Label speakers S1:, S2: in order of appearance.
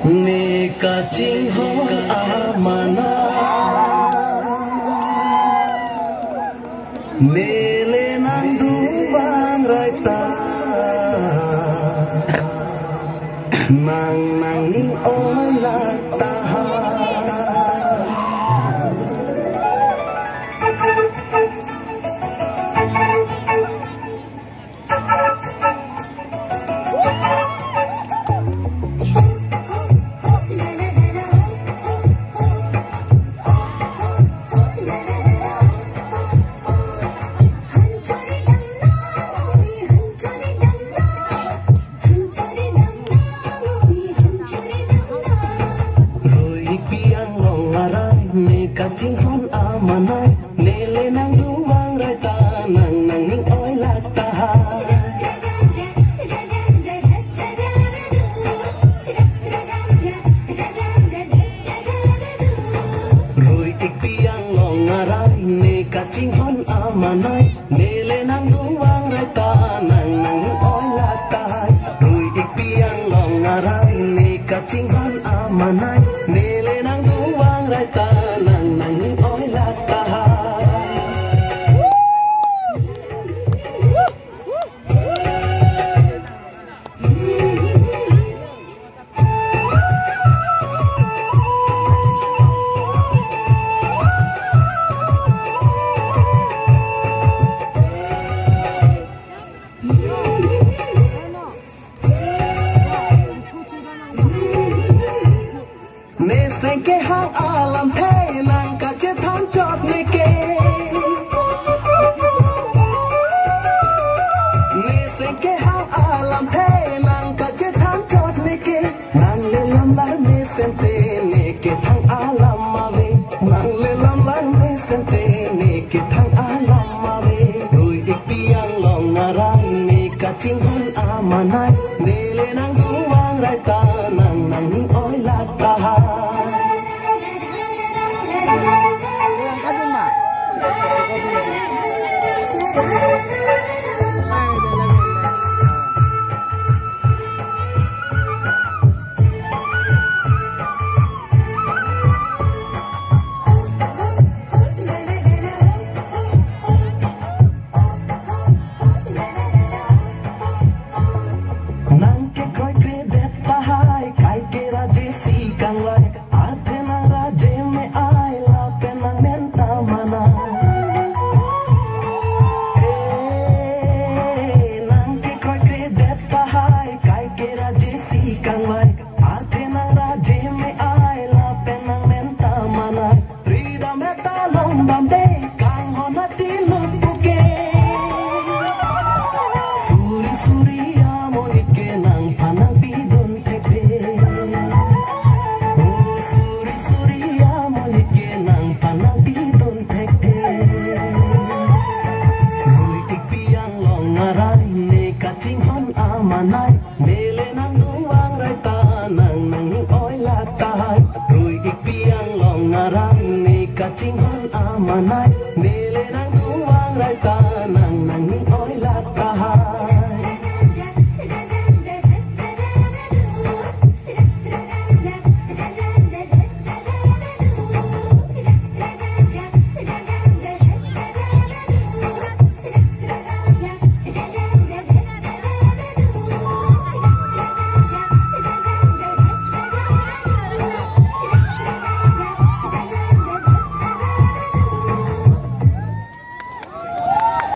S1: Nika cingho amana Nele nang duwang raita Nang nanging olah tahan Kacing hon amanai nele nang duwang raita nang nanging oi lak tahan Rui ik piang long ngarai ne kacing hon amanai nele nang duwang raita nang nanging oi lak tahan Rui ik piang long ngarai ne kacing hon amanai nele nang duwang raita Ke hang alam hey nang kace than chot ne ke ne se ke hang alam hey nang kace than chot ne ke nang le lam la ne sente ne ke thang alam ave nang le lam la ne sente ne ke thang alam ave doi ik piang long ngarai ne kacing hon amanai ne le nang duwang raita nang nang oi lak tahan